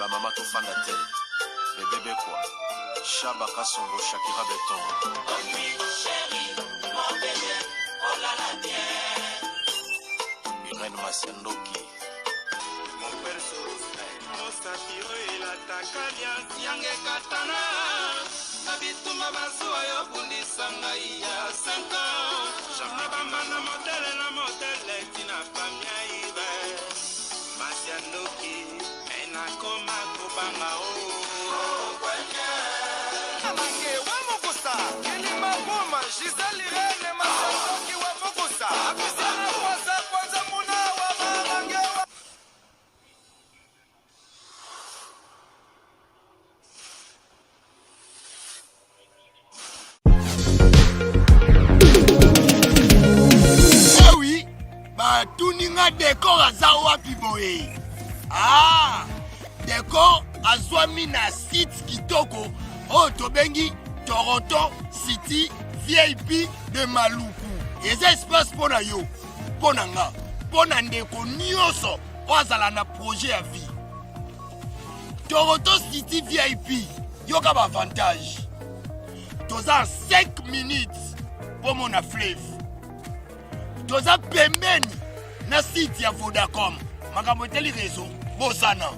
ba mama to fanda te. Bébé quoi. Chaba Kasongo Shakira Beton. Oh oui, chérie, mon bébé, oh là là, bien. Irène Masiandoki. Mon perso, mon satiro et la takalia, Siange Katana. Nabituma Basua, Yobundi Sangaïa, 5 ans. Jamabama, la modèle, Tina Famia Ibe. Masiandoki, Enakoma, Kobanga, oh. Ah oui, bah tout ninga décor à Zawa Piboé. Ah, décor à Zwamina site Kitoko, oh Tobengi, Toronto City VIP de Maluku. Et ça espace pour na yo, pour nanga, pour na ndeko nyoso, ozala na projet à vie. Toronto City VIP, yo ka avantage. Toza 5 minutes pour mon fleuve. Toza pembeni na site ya Vodacom. Makambo teli réseau, bozana.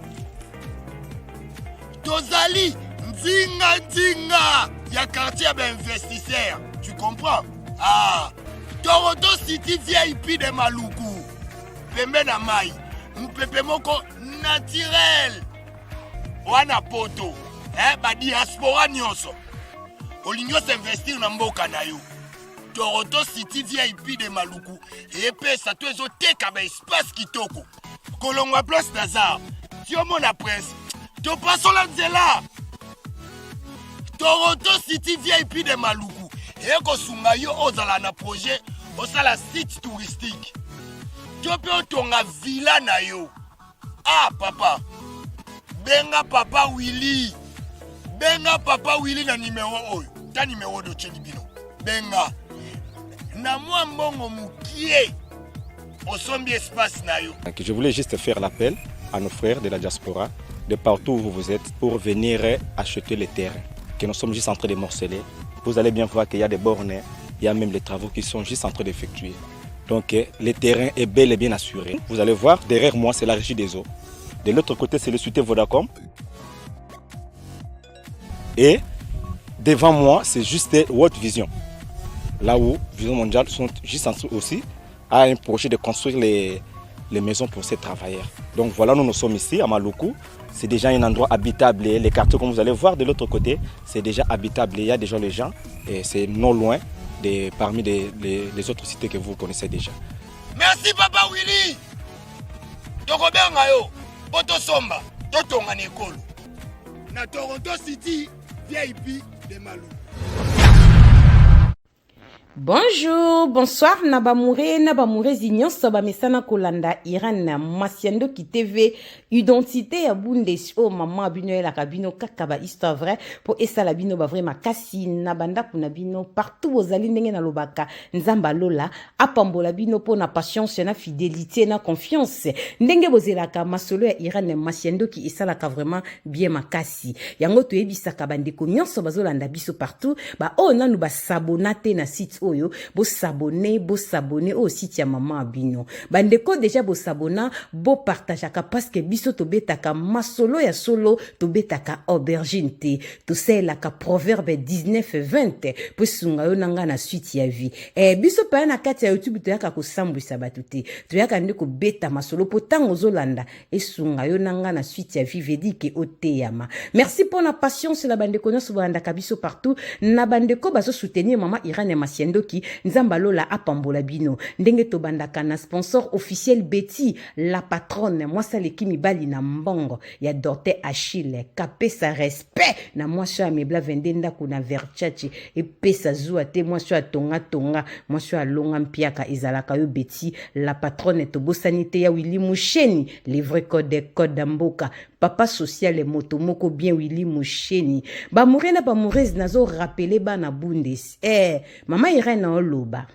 Tozali nzinga ya quartier d'investisseurs. Tu comprends? Ah, Toronto City VIP de Maluku. Pembe na mai. Mpepe moko naturel. Wana poto. Ba diaspora nyonso. Olinyo s'investir na mboka na yo. Toronto City VIP de Maluku. Et puis ça te zo teka ba espace kitoko. Kolongwa place Nazar. Tio mona presse. To passo la nzela. Toronto City VIP de Maluku. Et ko sunga yo ozala na projet osala site touristique. Tio pe otonga villa na yo. Ah papa. Benga papa Willy. Benga papa Willy na numéro oyo. Ta numéro de Chelibino. Benga. Na moi mbongo mukie. Osombi espace na yo. Je voulais juste faire l'appel à nos frères de la diaspora, de partout où vous êtes, pour venir acheter les terrains que nous sommes juste en train de morceler. Vous allez bien voir qu'il y a des bornes, il y a même les travaux qui sont juste en train d'effectuer. Donc le terrain est bel et bien assuré. Vous allez voir, derrière moi, c'est la régie des eaux. De l'autre côté, c'est le société Vodacom. Et devant moi, c'est juste World Vision. Là où Vision Mondiale sont juste en train aussi à un projet de construire les maisons pour ces travailleurs. Donc voilà, nous sommes ici à Maluku. C'est déjà un endroit habitable. Les quartiers, comme vous allez voir de l'autre côté, c'est déjà habitable. Il y a déjà les gens et c'est non loin parmi les autres cités que vous connaissez déjà. Merci Papa Willy. Tokobenga yo, Poto Somba, Totonga Nekolo. Na Toronto City, VIP de Maluku. Bonjour, bonsoir, Nabamouré Zignon, Soba Mesana Kolanda, Iran, Masiando qui TV, identité à Bundes, oh maman, abino la cabino, kakaba, histoire vraie, pour essa la bino, vrai, ma kassi, nabanda, punabino, partout aux alignes na lobaka, nzamba lola, apambola bino, pour na patience, na fidélité, na confiance, ndenge bozelaka, masolo ya Iran, Masiando qui essa la ka vraiment bien ma kassi, yango tu ebisaka bandeko, nyonso bazolanda biso partout, ba oh nanu ba sabonate na site oyo bo s'abonner au site ya maman abino bandeko déjà bo s'abonna bo partageaka parce que biso to betaka masolo ya solo to betaka aubergine te to selaka proverbe 19:20 po sunga yo nanga na suite ya vie biso pa na kati ya YouTube to yaka ko sambwisa batuté to yaka ndeko beta masolo po tango zolanda e sunga yo nanga na suite ya vie vedi ke oteyama merci pour la patience la bandeko nyonso bandaka biso partout na bandeko bazo soutenir maman Irane Masiendo ki nzamba lola apambola bino ndenge to bandaka na sponsor officiel Betty la patronne moi ça leki mibali na mbongo ya Dorte Achille kapesa respect na moi ça mebla vendenda kuna verchachi et pesa zua te moi ça tonga moi ça longa mpiaka ezalaka yo Betty la patronne to bosanité ya Willy Musheni les vrais code mboka papa social et motomoko bien Willy Musheni ba mourena ba mourez nazo rappeler ba na bundes maman Irene oloba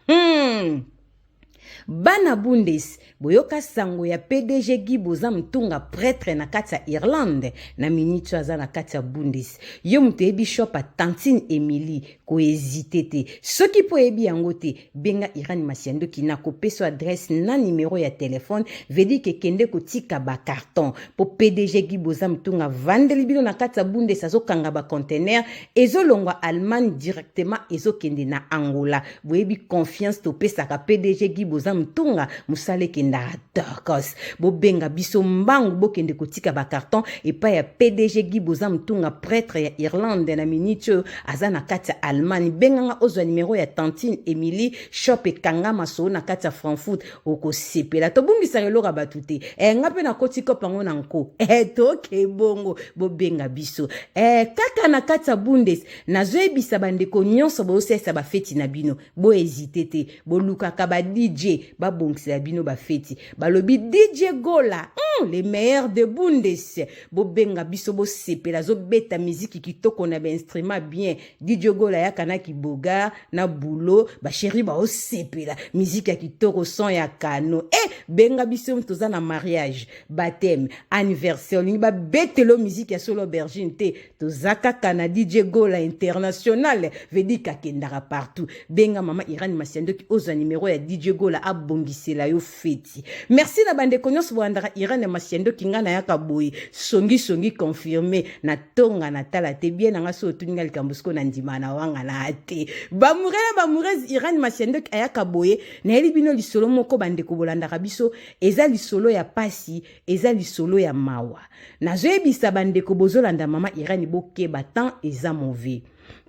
Bana Bundes, boyoka sango ya PDG Guy Boza Mtunga prêtre na kati ya Irlande na ministre aza na kati ya Bundes. Yo mutu ebi shop a Tantine Emily ko hésité te. Soki po ebi yango te, benga Irani Masiando ki na kopesa adresse na numéro ya téléphone vedi ke kende ko tika ba carton po PDG Guy Boza Mtunga vandeli bino na kati ya Bundes azo kanga ba conteneur ezo longwa Allemagne directement ezo kende na Angola. Boyebi confiance to pesa ka PDG Guy Boza Mtunga musale kenda Darkos. Bo benga biso mbangu bo kende ko tika ba carton et pa ya PDG Guy Boza Mtunga prêtre ya Irlande na minitio aza na kati ya Allemagne. Benga nga ozo numéro ya Tantine Emily shop e kanga maso na kati ya Frankfurt oko sepela. To bungisa yelo batute. Ngape na koti ko pango na nko. To ke bongo bo benga biso. Kaka na kati ya Bundes na zoebisa bandeko nyonso bo sesa ba feti na bino. Bo hésité te. Bo lukaka ba DJ ba bongisa bino ba feti. Ba lobi DJ Gola. Les meilleurs de Bundes. Bo benga biso bo sepela zo beta musique kitoko na ba instrument bien. DJ Gola ya kanaki boga na boulot ba chéri ba o sepela musique ya kitoko son ya kano. Benga biso mtoza na mariage, baptême, anniversaire, ni ba betelo musique ya solo bergine te. Tozaka kana DJ Gola international vedi kakendara partout. Benga mama Irani Masiando ki oza numéro ya DJ Gola abongisela yo feti. Merci na bande konyos boandara Irani Masiando ki ngana yaka boy songi confirmé na tonga na tala te bien nga so tuninga likambusko na ndima na wanga na ate. Bamurez Irani Masiando ki ayaka boy na elibino lisolo moko bande ko bolandaka biso eza lisolo ya pasi eza lisolo ya mawa. Na zoebisa bande ko bozolanda mama Irani bokeba tant eza mauvais.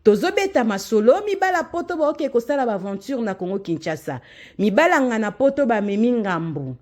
Tozobeta masolo mibala poto ba oke kosala ba aventure na Congo Kinshasa. Mibala ngana poto ba memi ngambu.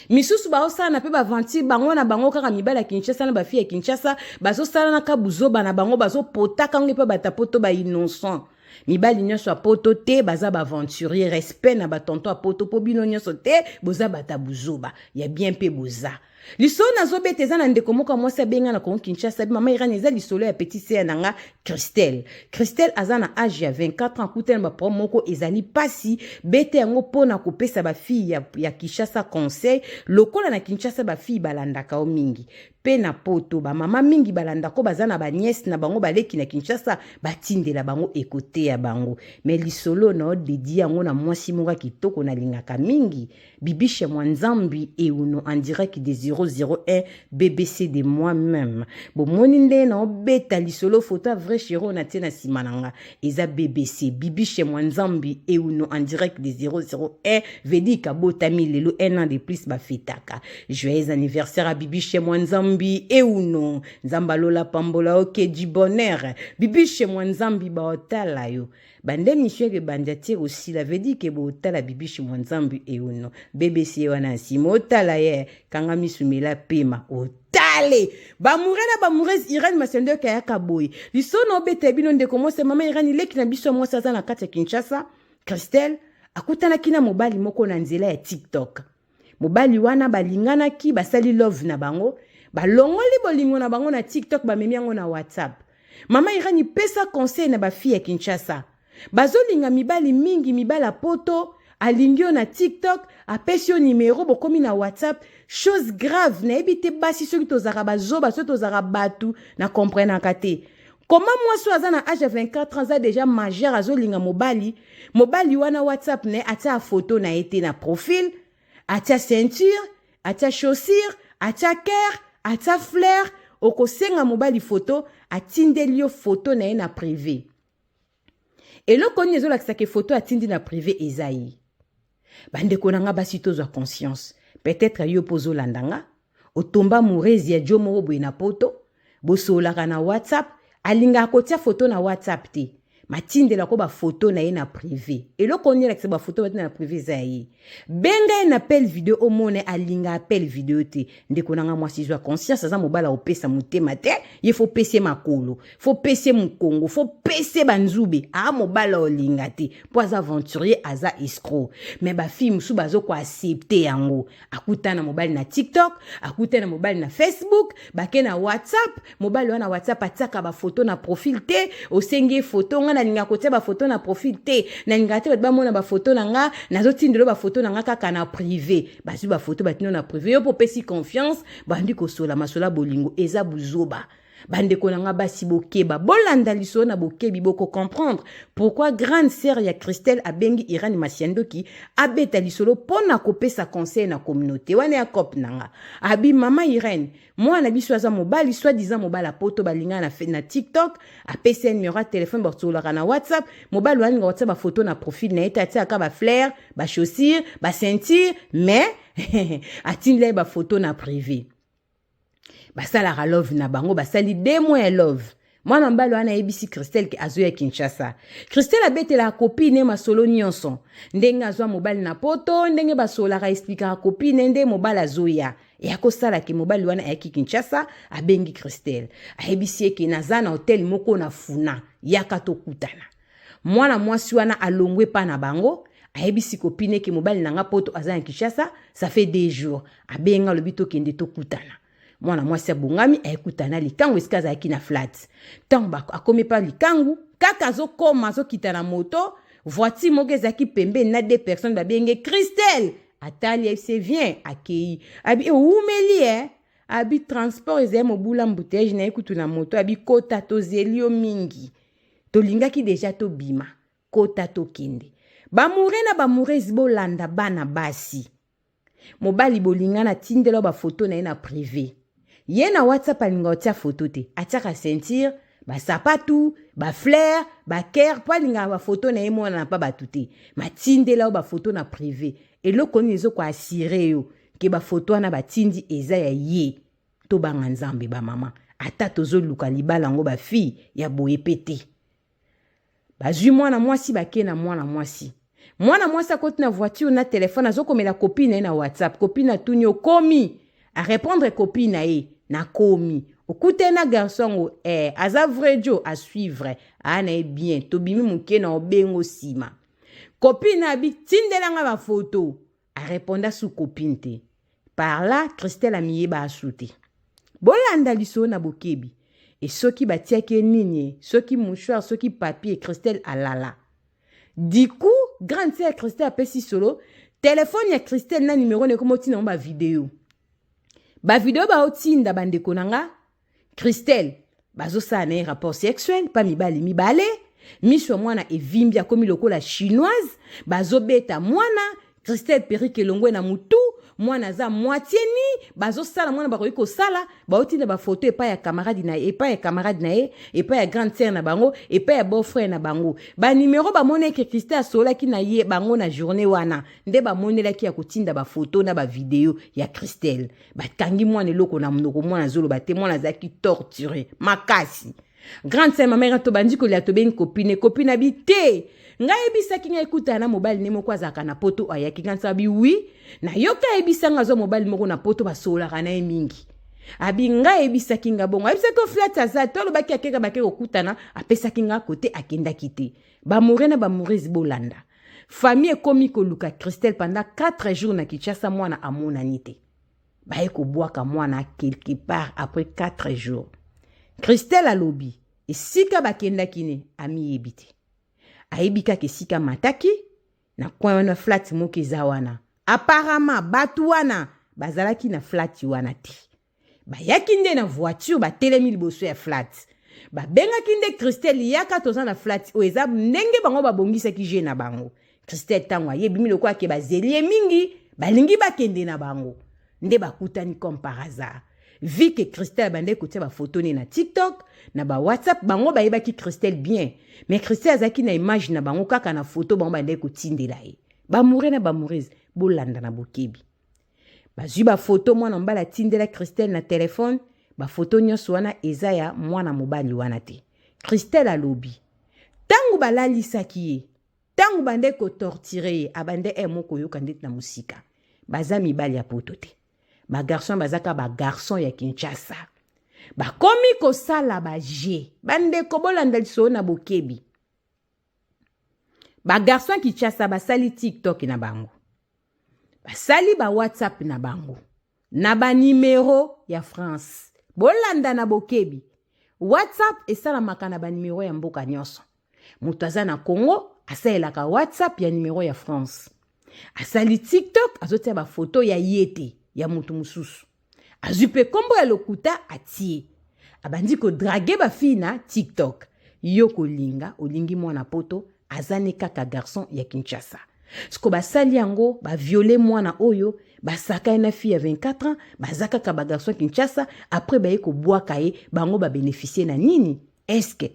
Misusu ba osana pe ba aventure bango na bango kaka mibala Kinshasa na ba fille Kinshasa bazo sala na kabuzo bana bango bazo potaka ngi pe bata poto ba innocent. Mibali nyonso a poto te baza ba aventurier respect na ba tonto a poto po bino nyonso te boza bata buzoba ya bien pe boza. Lisolo nazo beteza na ndeko moko mwasi benga na Congo Kinshasa mama Irani eza lisolo ya petit sœur nanga Christelle aza na âge ya 24 ans kutela ba promoko ezali pasi bete yango pona kopesa ba fille ya Kinshasa conseil lokola na Kinshasa ba fille balandaka o mingi pe na poto ba mama mingi balandako baza na ba nièce na bango baleki na Kinshasa batindela bango ekote ya bango mais lisolo na dédié yango na mwasi moko kitoko na lingaka mingi Bibishe Mwanzambi et uno en direct des 001 BBC de moi-même. Bon moninde na obeta lisolo photo vrai chéro na tena simananga. Eza BBC Bibishe Mwanzambi et uno en direct des 001 vedika botami lelo 1 an de plus ba fetaka. Joyeux anniversaire à Bibishe Mwanzambi et uno. Nzambalola pambola oke du bonheur. Bibishe Mwanzambi ba otala yo. Bande mission ke bandiatir aussi la veut dire que botala Bibishe Mwanzambi et uno. BBC wana simota la ye kanga misumela pema otale bamurez Irani Masiando kayaka boy lisono bete bino ndeko mose mama Irani leki na biso mose aza na kati ya Kinshasa Christelle akutana kina mobali moko na nzela ya TikTok mobali wana balingana ki basali love na bango balongoli bolingo na bango na TikTok bamemi yango na WhatsApp mama Irani pesa conseil na ba fille ya Kinshasa bazolinga mibali mingi mibala poto alingio na TikTok apesi yo numéro bokomi na WhatsApp chose grave na ebite basi soki tozaka bazoba soki tozaka batu na comprenaka te comment moi so aza na âge de 24 ans a déjà majeur azolinga mobali wana WhatsApp ne atia photo na ete na profil atia ceinture atia chaussure atia cœur atia fleur okosenga mobali photo atindeli yo photo na ye na privé eloko nini ezolakisa ke photo atindi na privé ezayi bande konanga basi tozwa conscience peut-être yo pozo landanga otomba murezi ya jomo boye na poto bosolaka na WhatsApp alinga akotia photo na WhatsApp te matindela ko ba photo na ye na privé eloko nini lakisa ba photo batina na privé zayi benga na appel vidéo omone alinga appel vidéo te ndeko nanga mwasi zwa conscience aza mobala opesa mutema te il faut pese makolo faut pese mukongo faut pese banzube mobala olinga te po aza aventurier aza escroc mais ba fille musu bazo ko accepter yango akutana mobali na TikTok akutana mobali na Facebook bake na WhatsApp mobali wana WhatsApp ataka ba photo na profil te osenge photo na linga kotia ba photo na profil te na linga te ba mona ba photo na nga nazo tindelo ba photo na nga kaka na privé bazu ba photo batino na privé yo po pesi confiance bandi ko sola masola bolingo eza buzoba bande ko nga basi bokeba bolanda liso na bokebi boko comprendre pourquoi grande sœur ya Christelle abengi Irène Masiandoki abeta lisolo pona kopesa conseil na communauté wana ya kop nanga abi mama Irène moi na biso aza mobali soit disant mobala poto balinga na TikTok apesa numéro téléphone bortola na WhatsApp mobali wana nga WhatsApp ba photo na profil na etati aka ba flair ba chaussures ba ceinture mais atindle ba photo na privé basala love na bango basali 2 mois ya love mwana mbalo ana ebisi Christelle ki azo ya Kinshasa Christelle abetela copine masolo nyonso ndenge azwa mobali na poto ndenge basola ka expliquer copine nde mobali azoya ya kosala ki mobali wana ya Kinshasa abengi Christelle ayebisi ki naza na hotel moko na funa yaka tokutana mwana mwasi wana alongwe pa na bango ayebisi copine ki mobali nanga poto aza ya Kinshasa ça fait 2 jours abenga lobito kende tokutana mwana mwasi abungami ekutana likangu esikaza yaki na flat tango akomi pa likangu kaka azokoma azokita na moto voiture moko ezaki pembe na 2 personnes babenge Christelle atali se vient akei abi umeli abi transport ezali mobula mbouteillage na ekutu na moto abi kota tozeli yo mingi tolingaki deja tobima kota tokende bamure na bamurezi bolanda bana basi mobali bolingana tindelo ba photo na ye na privé ye na WhatsApp alinga otia photo te atiaka ceinture ba sapatu ba flair ba ker po alinga ba photo na ye mona na pa batuté matindela ba photo na privé eloko nizo kwa assurer yo ke ba photo wana batindi eza ya ye to banga nzambe ba mama ata tozo luka libala ngo ba fille ya boye pété bazui mwana mwasi bakena mwana mwasi akoti na voiture na téléphone azokomela copine na WhatsApp copine na tunyo komi a répondre copine na ye na komi okute na garçon aza vrai jo à suivre ana bien tobimi muke na obengo sima copine abi tindelanga ba photo a répondre sous copine te par là Christelle amiyeba asute bolanda liso na bokebi et soki batiake nini soki mouchoir soki papier Christelle alala du coup grande sœur Christelle apesi solo téléphone ya Christelle na numéro ne komo tina ba vidéo ba otinda bandeko nanga Christelle bazosala na rapport sexuel pa mibale miso mwana evimbi akomi lokola chinoise bazobeta mwana Christelle perike longwe na mutu mwana za moitié ni bazosala mwana bakoki kosala baotinda ba photo epa ya camarade na epa ya grande sœur na bango epa ya beau-frère na bango ba numéro ba moneke Christelle asolaki na ye bango na journée wana nde ba monelaki ya kotinda ba photo na ba vidéo ya Christelle bakangi mwana eloko na munoko mwana zolo ba te mwana zaki torturé makasi grande sœur ma mère to bandi ko lia to ben copine habité ngai bisaki ngai kuta na mobile ne moko azaka na poto ayaki kansa bi oui na yoka ebisanga zo mobile moko na poto basola kana mingi abi ngai ebisaki nga bongo ebisaki oflat aza tolo baki akeka baki okutana apesaki nga kote akenda kite ba na ba mourezi bolanda famille komi ko luka Christelle pendant 4 jours na Kinshasa mwana amona nite ba eko boaka mwana quelque part après 4 jours Christelle alobi esika bakenda kine ami ebite aibika kesika mataki na kwa wana flat moke za wana apparemment batu wana bazalaki na flat wana ti bayaki nde na voiture batelemi liboso ya flat babengaki nde Christelle yaka toza na flat o eza ndenge bango babongisaki je na bango Christelle tango ayebimi lokwa ke bazelie mingi balingi bakende na bango nde bakutani comme par hasard vu que Christelle bande kotia ba photo ne na TikTok na ba WhatsApp bango bayebaki Christelle bien mais Christelle azaki na image na bango kaka na photo bango bande kotindela ye ba mourir na ba mourez bolanda na bokebi bazui ba photo mwana mbala tindela Christelle na téléphone ba photo nyonso wana eza ya mwana mobali wana te Christelle alobi tangu balalisaki ye tangu bande ko torturer abande moko yoka ndeti na musika baza mibali ya poto te ba garçon bazaka ba garçon ya Kinshasa ba komi ko sala ba je bande ko bolanda liso na bokebi ba garçon Kinshasa basali TikTok na bango basali ba WhatsApp na bango na ba numéro ya France bolanda na bokebi WhatsApp esala makana ba numéro ya mboka nyonso moto aza na Congo asalelaka WhatsApp ya numéro ya France. Asali TikTok azotia ba photo ya yete ya moto mususu. Azwi pe kombo ya lokuta atie. Abandi ko draguer ba fille na TikTok. Yo kolinga olingi mwana poto azane kaka garçon ya Kinshasa. Siko basali yango ba violer mwana oyo basaka na fille ya 24 ans bazaka ka ba garçon Kinshasa après ba yeko bwaka ye bango ba bénéficier na nini? Est-ce que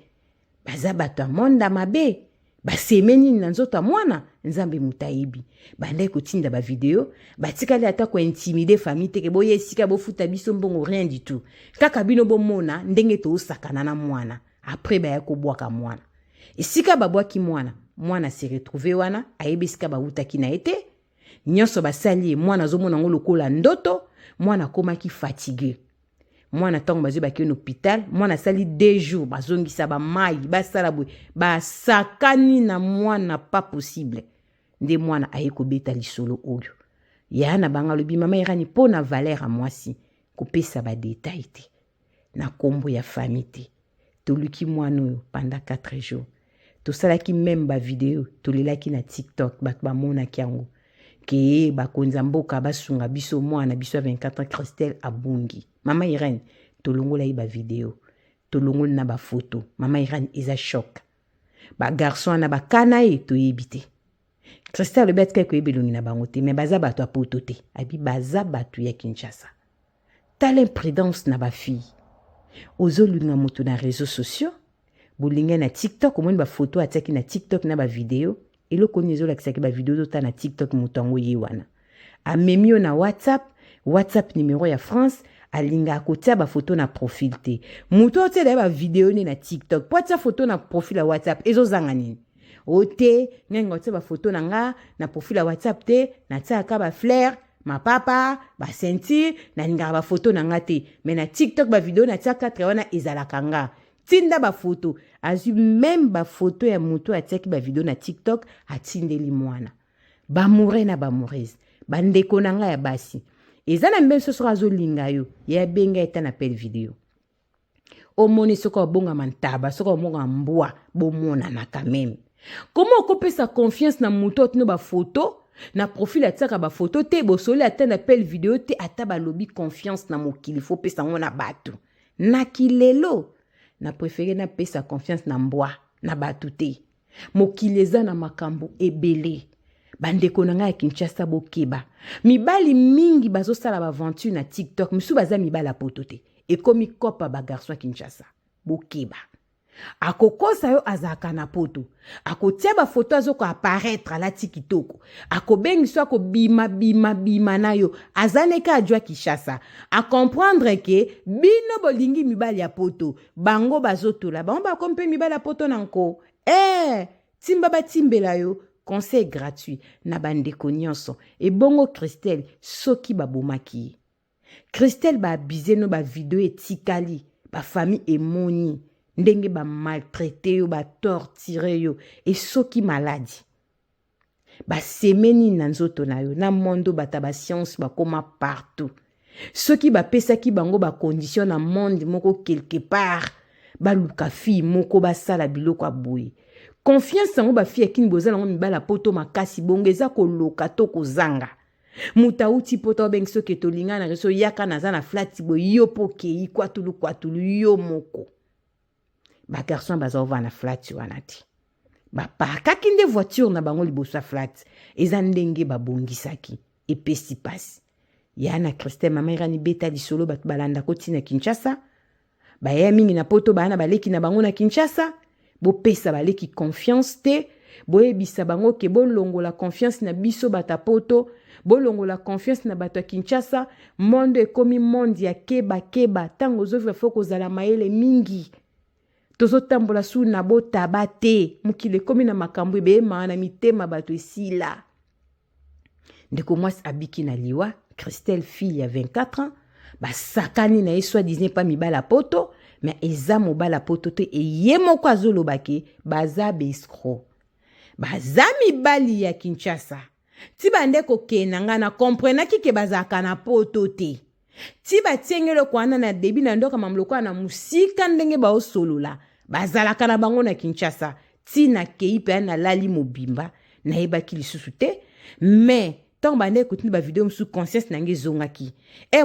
baza bato monda mabe basemeni na nzoto mwana nzambe mutayibi bande kotinda ba video batikali ata ko intimider famille teke boye sika bofuta biso mbongo rien du tout kaka bino bomona ndenge to osakana na mwana après ba yako bwaka mwana esika babwaki mwana se retrouver wana ayebisika bautaki na ete nyonso basali mwana zomona ngo lokola ndoto mwana komaki fatigué mwana tango bazwi baki na hôpital mwana sali 2 jours bazongisa ba mai basala boy basakani na mwana pas possible nde mwana ayeko beta lisolo oyo yana banga lobi mama irani pona valeur a mwasi kopesa ba détail te na kombo ya famille te toluki mwana oyo pendant 4 jours tosalaki même ba vidéo tolelaki na TikTok bato bamonaki yango ke bakonza mboka basunga biso mwana biso 24 ans Christelle abungi mama Irene tolongola yi ba video tolongola na ba photo mama Irene eza choc ba garçon na ba kana ye to yebite Christelle le bet keko yebelongi na bango te mais baza bato apoto te abi baza bato ya Kinshasa ta l'imprudence na ba fille ozolinga moto na réseaux sociaux bolinga na TikTok omoni ba photo ataki na TikTok na ba video eloko nyezo lakisaki ba video zota na TikTok mutango ye wana amemio na WhatsApp numéro ya France alinga akotia ba photo na profil te muto otie ba video ni na TikTok po tia photo na profil ya WhatsApp ezo zanga nini ote ngenga otie ba photo na nga na profil ya WhatsApp te na tia ka ba fleur ma papa ba senti na ninga ba photo na nga te mais na TikTok ba video na tia 4 wana ezalaka nga tinda ba photo azu même ba photo ya muto atiaki ba video na TikTok atindeli mwana ba moure na ba mourez bandeko na nga ya basi ezana mbeso so azolinga yo ya benga eta na pel video omoni soko bonga mantaba soko monga mbwa bomona na quand même comment okopesa confiance na muto tino ba photo na profil ataka ba photo te bosoli ata na pel video te ata ba lobby confiance na mokili faut pesa ngona batu na kilelo na préféré na pesa confiance na mbwa na batu te mokili eza na makambo ebele bandeko na nga ya Kinshasa bokeba mibali mingi bazosala ba aventure na TikTok misu baza mibala poto te ekomi kopa ba garçon Kinshasa bokeba akokosa yo azaka na poto akotia ba photo azoko apparaître la tikitoko akobengiso akobima na yo azaneka adwa Kinshasa a comprendre que bino bolingi mibali ya poto bango bazotola bango bakompe mibali ya poto nanko timba batimbela yo conseil gratuit na bandeko nyonso et bongo Christelle soki babomaki Christelle ba abize no ba video etikali ba famille emoni ndenge ba maltraité yo ba torturer yo et soki maladie ba semeni na nzoto na yo na mondo bata ba science ba koma partout soki ba pesaki bango ba condition na monde moko quelque part ba luka fi moko ba sala biloko aboye confiance sango ba fi ekini bozala ngo mibala poto makasi bongeza ko loka to kozanga muta uti poto bengso ke tolinga na reso yaka na za na flat bo yo poke ikwatulu yo moko ba garçon baza ova na flat wana ti ba parkaki nde voiture na bango liboso flat eza ndenge babongisaki epesi pasi yana Christelle mama irani beta lisolo bat balanda koti na Kinshasa ba ya mingi na poto bana baleki na bango na Kinshasa bo pesa baleki confiance te bo ebisa bango ke bo longola confiance na biso bata poto bo longola confiance na bato Kinshasa monde ekomi monde ya keba tango zovra foko zala maele mingi tozo tambola su na bota bate mukile komi na makambo ebe maana mitema bato esila ndeko mwasi abiki na liwa Christelle fille ya 24 ans basakani na eswa Disney pa mibala poto mais eza mobala poto te eye moko azolobaki baza bescro baza mibali ya Kinshasa ti bandeko kenanga na komprenaki ke bazaka na poto te ti batiengelo kwana na debi na ndoka mamloko na musika ndenge ba osolola bazalaka na bango na Kinshasa tina kei pe na lali mobimba na yebaki lisusu te mais tant bande écouter ba vidéo sous conscience nange zongaki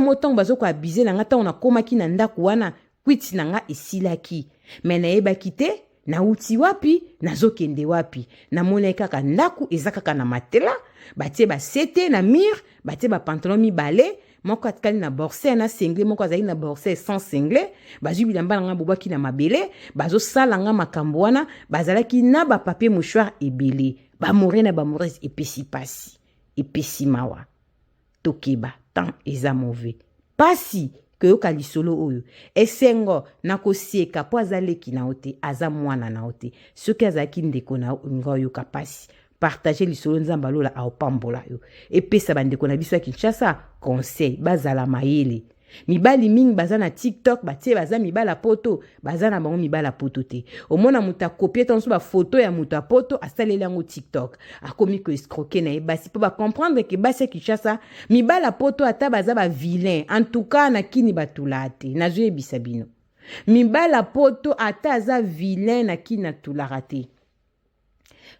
mo tant bazoko abiser na nga tant on a komaki na ndako wana kwiti na nga esilaki mais na yebaki te na uti wapi nazokende wapi na mona kaka ndako ezakaka na matela batie ba sete na mur batie ba pantalon mibale moko atikali na borse na single moko azali na borse sans single bazwi bilamba nga bobaki na mabele bazosala nga makambo wana bazalaki na ba papier mouchoir ebele ba mourir na ba mourir epesi pasi epesi mawa tokeba tant eza mauvais pasi koyoka lisolo oyo esengo na kosieka po azaleki na ote aza mwana na ote soki azalaki ndeko na ngoyoka pasi partager lisolo nzamba lola aopambola yo epesa bandeko na biso ya Kinshasa conseil bazala mayele mibali mingi baza na TikTok batie baza mibala poto baza na bango mibala poto te omona muta copier tanso ba photo ya muta poto asaleli yango TikTok akomi ko escroquer na basi po ba comprendre que basi ya Kinshasa mibala poto ata baza ba vilain en tout cas na kini batulate na zoe bisabino mibala poto ata aza vilain na kini natulate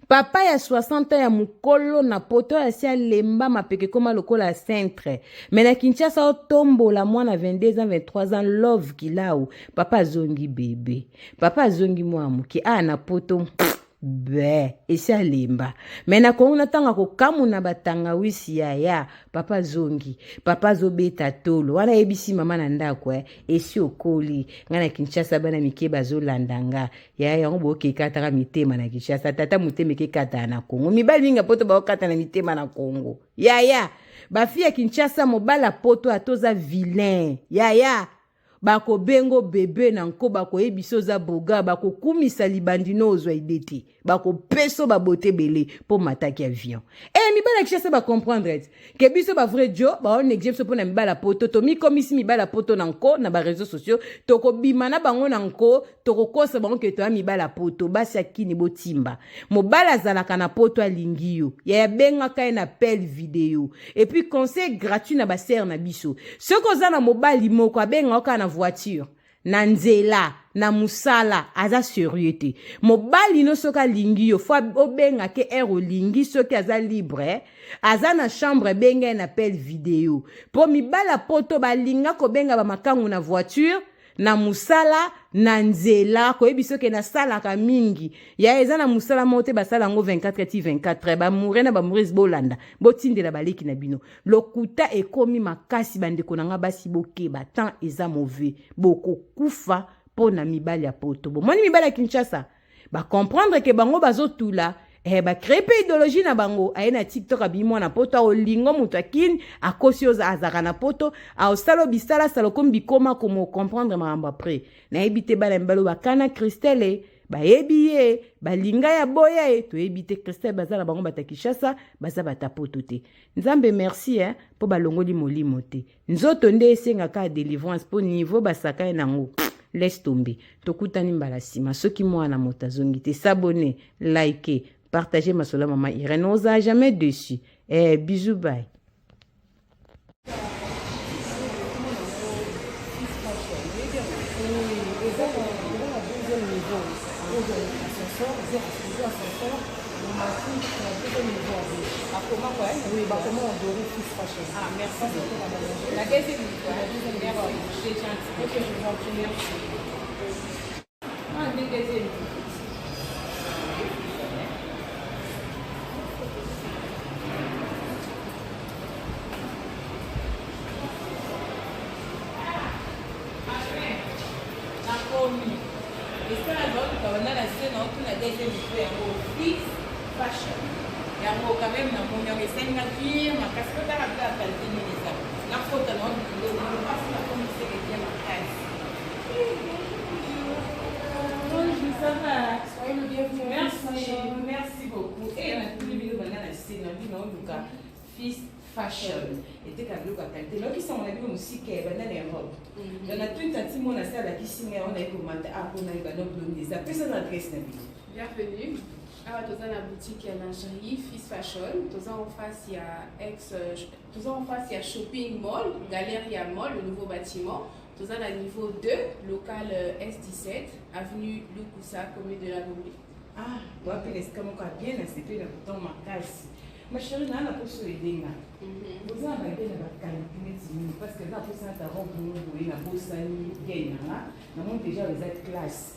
papa ya 60 ans ya mukolo na poto ya sia lemba mapeke koma lokola centre mais na Kinshasa otombola mwana 22 ans 23 ans love kilau papa zongi bébé papa zongi mwa muke na poto be esa lemba mais na kongo natanga ko kamu na batanga wisi ya papa zongi papa zobeta tolo wana ebisi mama na ndako esi okoli ngana Kinshasa bana mike bazolandanga ya yango boke kataka mitema na Kinshasa tata muteme ke kata na Kongo mibali minga poto ba kata na mitema na Kongo ya ba fille ya Kinshasa mobala poto atoza vilain ya bako bengo bebe na nko bako ebiso za boga bako kumisa libandino ozwa idete bako peso babote bele po mataki avion mibala Kinshasa ba comprendre ke biso ba vrai jo ba on exemple so pona mibala poto to mi komisi mibala poto na nko na ba réseaux sociaux to ko bimana bango na nko to ko kosa bango ke to mibala poto basi akini botimba mobala zalaka na poto alingio ya benga ka na appel vidéo et puis conseil gratuit na ba sœur na biso ce ko za na mobali moko abenga ka na voiture na nzela na musala aza sérieuté mobali no soka lingi yo fo obenga ke ero lingi soki aza libre aza na chambre benga na appel vidéo po mibala poto balinga ko benga ba makangu na voiture na musala na nzela ko ebiso ke na sala ka mingi ya eza na musala mote basala ngo 24 ba mourir na ba mourir bolanda botindela baleki na bino lokuta ekomi makasi bandeko na nga basi bokeba tant eza mauvais boko kufa pona mibali ya poto moni mibali ya Kinshasa ba comprendre ke bango bazotula ba créer idéologie na bango na TikTok abimo na poto olingo mutakini akosi oza azaka na poto osalo bisala salo kombi koma komo comprendre mamba après na ebite bala mbalo bakana Christelle ba ebiye balinga ya boya to ebite Christelle bazala bango batakishasa baza batapoto te nzambe merci po balongoli molimo te nzoto nde esenga ka délivrance po niveau basaka nango laisse tomber tokutani mbala sima soki mwana motazongi te s'abonner liker partagez ma sola maman Irène n'osa jamais dessus. Bisous, bye. Ah, merci. La deuxième fois. Merci. C'est gentil. Ok, je vous en prie. Merci. Ah, deuxième. Fashion. Il y a quand même un bon numéro 5 nature, ma casquette à la qualité de la photo, le passe la commission est bien ma caisse. Bonjour, ça va? Soyez le bienvenu. Merci beaucoup. Et on a tous les vidéos maintenant, c'est dans le Fils Fashion. Et dès qu'à l'eau, qualité. Donc, ils sont en avis aussi qui est dans les robes. On a tout un petit monde à ça, qui signe, on a commenté, on a eu un autre des appels, ça n'adresse pas. Bienvenue. Alors, dans la boutique lingerie Fils Fashion, en face il y a Shopping Mall, Galeria Mall, le nouveau bâtiment. Dans la niveau 2, local S17, avenue Lukusa, commune de la Gombe. Ah, wapi l'esika moko ya bien asepe na koton makasi. Ma chérie, na poso edenga. Vous avez bien la qualité neti parce que na poso ta robe boye na bosani bien na mon déjà les classe.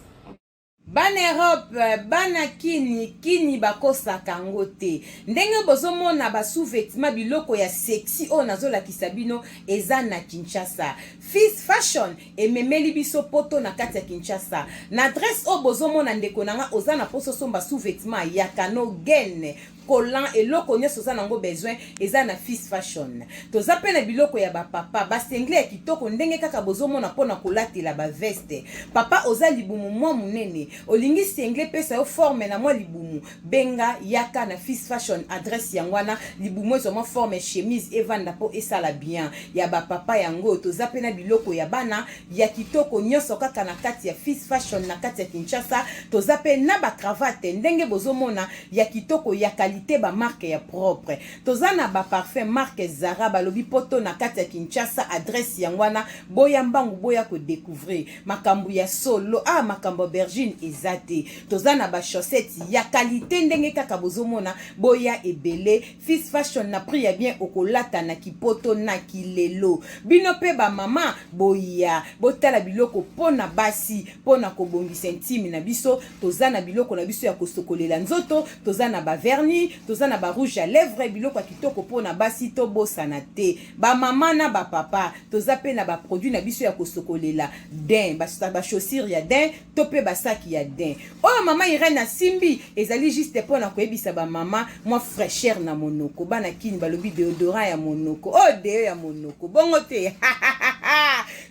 Bana Europe, bana kini bakosaka yango te. Ndenge bozomona ba sous-vêtements biloko ya sexy o nazolakisa bino eza na Kinshasa. Fils Fashion ememeli biso poto na kati ya Kinshasa. Na adresse o bozomona ndeko nanga oza na poso somba sous-vêtements ya kano gen collant et loko nyonso oza nango besoin eza na Fils Fashion. Toza pe na biloko ya bapapa basengle ya kitoko ndenge kaka bozomona mpona kolatela ba veste. Papa oza libumu mwa munene olingi sengle pesa yo forme na mwa libumu benga yaka na Fils Fashion. Adresse yangwana libumu ezo mwa forme chemise evanda po esala bien ya bapapa yango. Toza pe na biloko ya bana ya kitoko nyonso kaka na kati ya Fils Fashion na kati ya Kinshasa. Toza pe na ba cravate ndenge bozomona ya kitoko ya ba marque ya propre. Toza na ba parfum marque Zara balobi poto na kati ya Kinshasa. Adresse yangwana boya mbangu boya ko découvrir makambu ya solo makambu bergine ezate. Toza na ba chaussettes ya qualité ndenge kaka bozomona boya ebele. Fils Fashion na prix ya bien okolata na kipoto na kilelo. Bino pe ba mama boya botala biloko pona basi pona kobongisa intime na biso. Toza na biloko na biso ya kosokolela nzoto. Toza na ba vernis, toza na ba rouge à lèvres biloko kitoko pona basi to bosana te. Ba mama na ba papa toza pe na ba produit na biso ya kosokolela din ba chaussures ya din to pe ba sac ya din. Oh mama Irene Simbi ezali juste pona koyebisa ba mama moi fraîcheur na monoko bana kini balobi déodorant ya monoko deo ya monoko bongo te.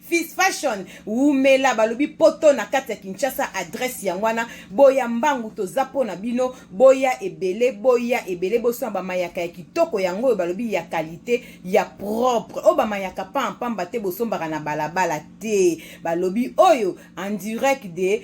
Fils Fashion umela balobi poto na kati ya Kinshasa. Adresse yangwana boya mbangu toza pona bino boya ebele boso ba mayaka ya kitoko yango balobi ya qualité ya propre ba mayaka pamba te bosombaka na balabala te balobi oyo en direct de